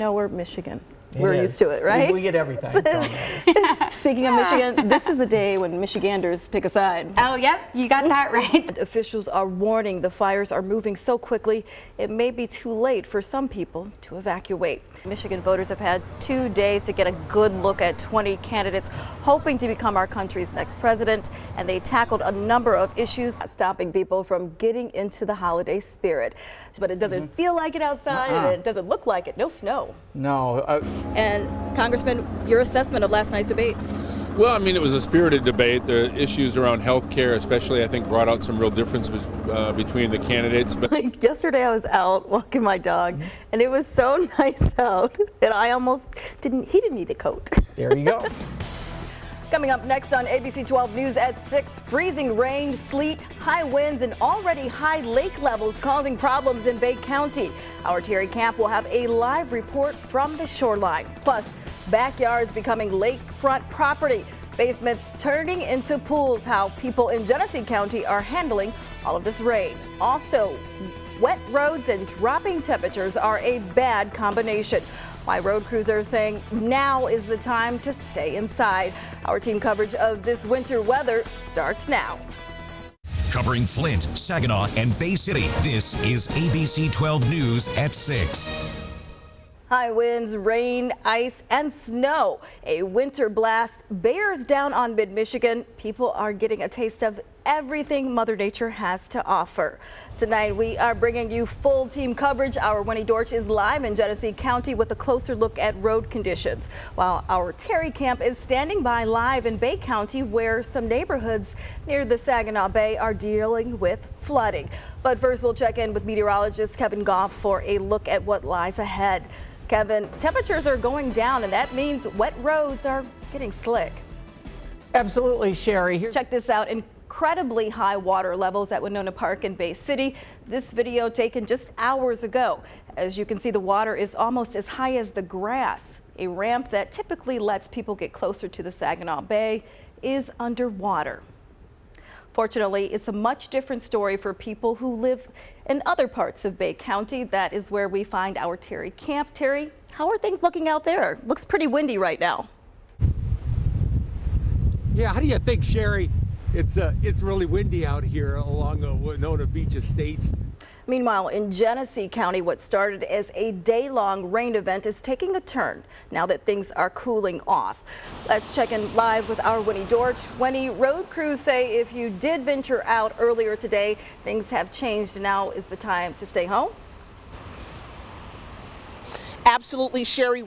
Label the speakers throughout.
Speaker 1: No, we're Michigan. We're used to it, right?
Speaker 2: We get everything from
Speaker 1: it. Speaking of Michigan, this is the day when Michiganders pick a side.
Speaker 3: Oh, yep, you got that right.
Speaker 1: Officials are warning the fires are moving so quickly, it may be too late for some people to evacuate. Michigan voters have had 2 days to get a good look at 20 candidates hoping to become our country's next president, and they tackled a number of issues stopping people from getting into the holiday spirit. But it doesn't feel like it outside, and it doesn't look like it. No snow.
Speaker 2: No.
Speaker 1: And Congressman, your assessment of last night's debate?
Speaker 4: Well, I mean, it was a spirited debate. The issues around health care especially, I think, brought out some real differences between the candidates. But
Speaker 1: like yesterday I was out walking my dog, and it was so nice out that I almost he didn't need a coat.
Speaker 2: There you go.
Speaker 1: Coming up next on ABC 12 News at 6, freezing rain, sleet, high winds, and already high lake levels causing problems in Bay County. Our Terry Camp will have a live report from the shoreline. Plus, backyards becoming lakefront property, basements turning into pools, how people in Genesee County are handling all of this rain. Also, wet roads and dropping temperatures are a bad combination. Why road crews are saying now is the time to stay inside. Our team coverage of this winter weather starts now.
Speaker 5: Covering Flint, Saginaw, and Bay City, this is ABC 12 News at 6.
Speaker 1: High winds, rain, ice, and snow. A winter blast bears down on mid-Michigan. People are getting a taste of everything Mother Nature has to offer. Tonight, we are bringing you full team coverage. Our Winnie Dorch is live in Genesee County with a closer look at road conditions, while our Terry Camp is standing by live in Bay County, where some neighborhoods near the Saginaw Bay are dealing with flooding. But first, we'll check in with meteorologist Kevin Goff for a look at what lies ahead. Kevin, temperatures are going down, and that means wet roads are getting slick.
Speaker 2: Absolutely, Sherry.
Speaker 1: Check this out. Incredibly high water levels at Winona Park in Bay City. This video taken just hours ago. As you can see, the water is almost as high as the grass. A ramp that typically lets people get closer to the Saginaw Bay is underwater. Fortunately, it's a much different story for people who live in other parts of Bay County. That is where we find our Terry Camp. Terry, how are things looking out there? Looks pretty windy right now.
Speaker 6: Yeah, how do you think, Sherry? It's really windy out here along the Winona Beach Estates.
Speaker 1: Meanwhile, in Genesee County, what started as a day-long rain event is taking a turn now that things are cooling off. Let's check in live with our Winnie Dorch. Winnie, road crews say if you did venture out earlier today, things have changed. Now is the time to stay home.
Speaker 7: Absolutely, Sherry.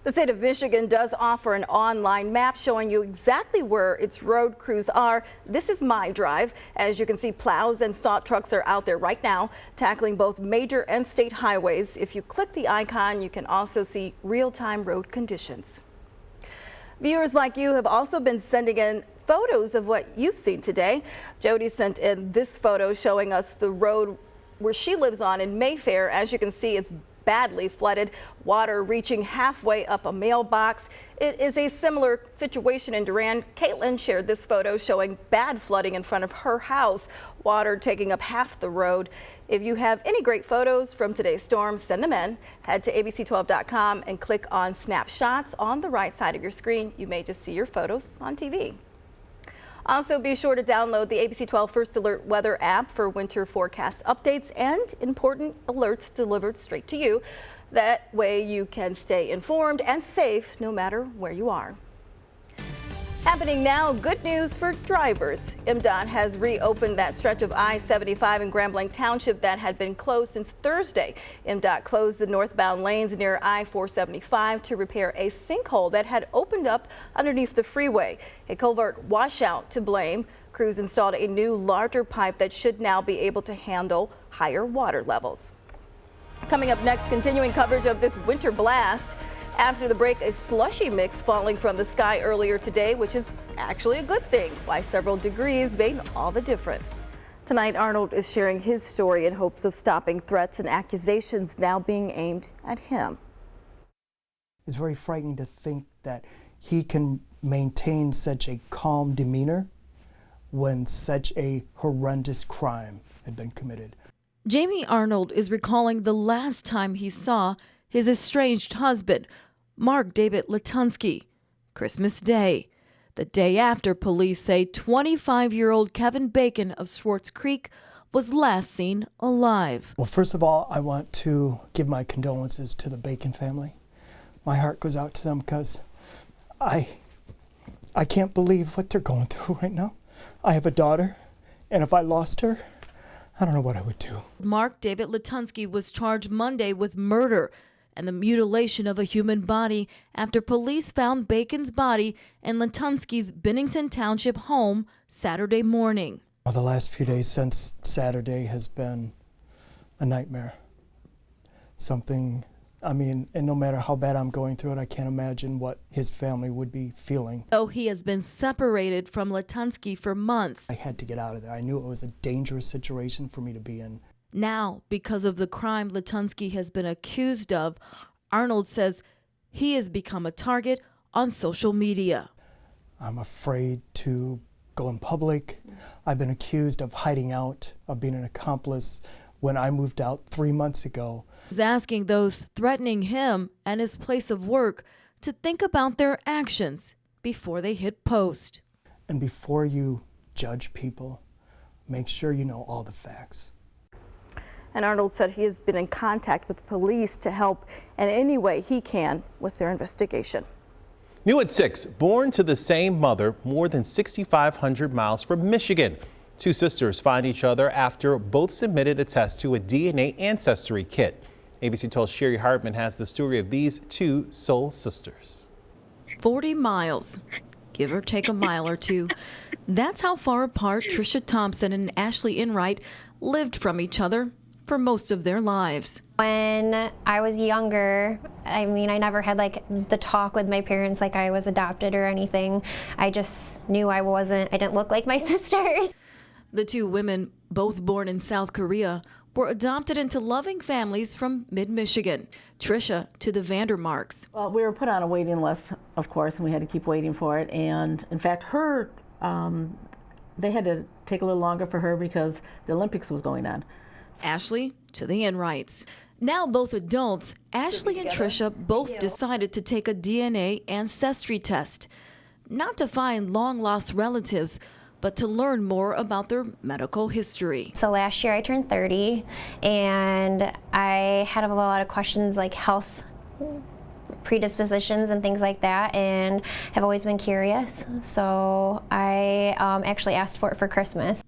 Speaker 1: The state of Michigan does offer an online map showing you exactly where its road crews are. This is My Drive. As you can see, plows and salt trucks are out there right now, tackling both major and state highways. If you click the icon, you can also see real-time road conditions. Viewers like you have also been sending in photos of what you've seen today. Jody sent in this photo showing us the road where she lives on in Mayfair. As you can see, it's badly flooded, water reaching halfway up a mailbox. It is a similar situation in Durand. Caitlin shared this photo showing bad flooding in front of her house, water taking up half the road. If you have any great photos from today's storm, send them in. Head to abc12.com and click on snapshots on the right side of your screen. You may just see your photos on TV. Also, be sure to download the ABC 12 First Alert weather app for winter forecast updates and important alerts delivered straight to you. That way you can stay informed and safe no matter where you are. Happening now, good news for drivers. MDOT has reopened that stretch of I-75 in Grambling Township that had been closed since Thursday. MDOT closed the northbound lanes near I-475 to repair a sinkhole that had opened up underneath the freeway. A culvert washout to blame. Crews installed a new, larger pipe that should now be able to handle higher water levels. Coming up next, continuing coverage of this winter blast. After the break, a slushy mix falling from the sky earlier today, which is actually a good thing. Why several degrees made all the difference. Tonight, Arnold is sharing his story in hopes of stopping threats and accusations now being aimed at him.
Speaker 8: It's very frightening to think that he can maintain such a calm demeanor when such a horrendous crime had been committed.
Speaker 9: Jamie Arnold is recalling the last time he saw his estranged husband, Mark David Latunsky. Christmas Day, the day after police say 25-year-old Kevin Bacon of Swartz Creek was last seen alive.
Speaker 8: Well, first of all, I want to give my condolences to the Bacon family. My heart goes out to them because I can't believe what they're going through right now. I have a daughter, and if I lost her, I don't know what I would do.
Speaker 9: Mark David Latunsky was charged Monday with murder and the mutilation of a human body after police found Bacon's body in Latunsky's Bennington Township home Saturday morning.
Speaker 8: Well, the last few days since Saturday has been a nightmare. Something, I mean, and no matter how bad I'm going through it, I can't imagine what his family would be feeling.
Speaker 9: Though he has been separated from Latunsky for months.
Speaker 8: I had to get out of there. I knew it was a dangerous situation for me to be in.
Speaker 9: Now, because of the crime Latunsky has been accused of, Arnold says he has become a target on social media.
Speaker 8: I'm afraid to go in public. I've been accused of hiding out, of being an accomplice when I moved out 3 months ago.
Speaker 9: He's asking those threatening him and his place of work to think about their actions before they hit post.
Speaker 8: And before you judge people, make sure you know all the facts.
Speaker 1: And Arnold said he has been in contact with police to help in any way he can with their investigation.
Speaker 10: New at 6, born to the same mother more than 6,500 miles from Michigan. Two sisters find each other after both submitted a test to a DNA ancestry kit. ABC 12's Sherry Hartman has the story of these two soul sisters.
Speaker 9: 40 miles, give or take a mile or two. That's how far apart Tricia Thompson and Ashley Enright lived from each other for most of their lives.
Speaker 3: When I was younger, I mean, I never had like the talk with my parents like I was adopted or anything. I just knew I didn't look like my sisters.
Speaker 9: The two women, both born in South Korea, were adopted into loving families from mid-Michigan. Tricia to the Vandermarks.
Speaker 11: Well, we were put on a waiting list, of course, and we had to keep waiting for it. And in fact, they had to take a little longer for her because the Olympics was going on.
Speaker 9: Ashley to the Enrights. Now both adults, Ashley and Tricia both decided to take a DNA ancestry test. Not to find long-lost relatives, but to learn more about their medical history.
Speaker 3: So last year I turned 30 and I had a lot of questions like health predispositions and things like that, and have always been curious. So I actually asked for it for Christmas.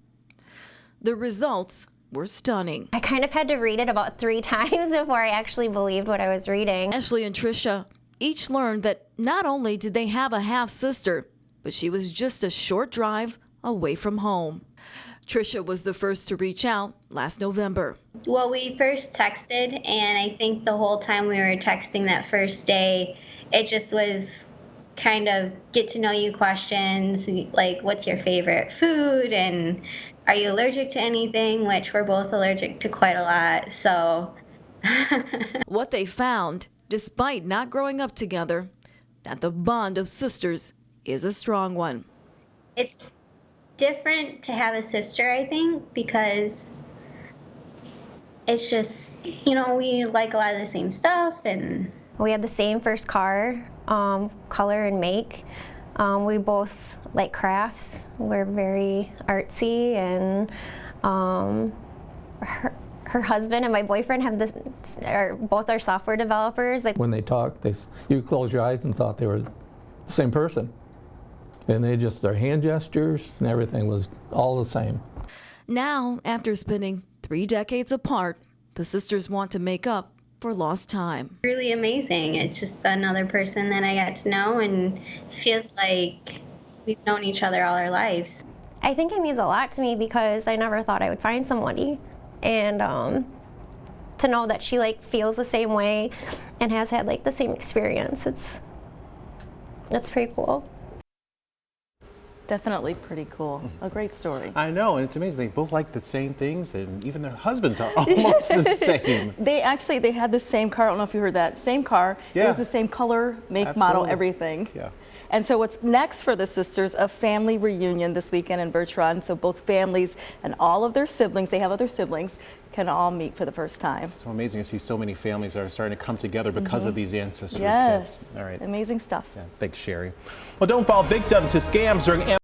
Speaker 9: The results were stunning.
Speaker 3: I kind of had to read it about 3 times before I actually believed what I was reading.
Speaker 9: Ashley and Tricia each learned that not only did they have a half-sister, but she was just a short drive away from home. Tricia was the first to reach out last November.
Speaker 12: Well, we first texted, and I think the whole time we were texting that first day, it just was kind of get to know you questions, like what's your favorite food and are you allergic to anything, which we're both allergic to quite a lot, so.
Speaker 9: What they found, despite not growing up together, that the bond of sisters is a strong one.
Speaker 12: It's different to have a sister, I think, because it's just, we like a lot of the same stuff. And
Speaker 3: we had the same first car, color and make. We both like crafts. We're very artsy, and her husband and my boyfriend have both are software developers. Like
Speaker 13: when they talked, you close your eyes and thought they were the same person. And their hand gestures and everything was all the same.
Speaker 9: Now, after spending 3 decades apart, the sisters want to make up for lost time.
Speaker 12: Really amazing. It's just another person that I got to know, and feels like we've known each other all our lives.
Speaker 3: I think it means a lot to me because I never thought I would find somebody, and to know that she feels the same way and has had the same experience, it's pretty cool.
Speaker 11: Definitely pretty cool. A great story.
Speaker 10: I know, and it's amazing. They both like the same things, and even their husbands are almost the same.
Speaker 11: They had the same car. I don't know if you heard that. Same car.
Speaker 10: Yeah.
Speaker 11: It was the same color, make, model, everything.
Speaker 10: Yeah.
Speaker 11: And so what's next for the sisters, a family reunion this weekend in Birch Run. So both families and all of their siblings, they have other siblings,
Speaker 1: can all meet for the first time.
Speaker 10: It's so amazing to see so many families that are starting to come together because of these ancestry
Speaker 1: Yes.
Speaker 10: kits. All right.
Speaker 1: Amazing stuff.
Speaker 10: Yeah, thanks, Sherry. Well, don't fall victim to scams during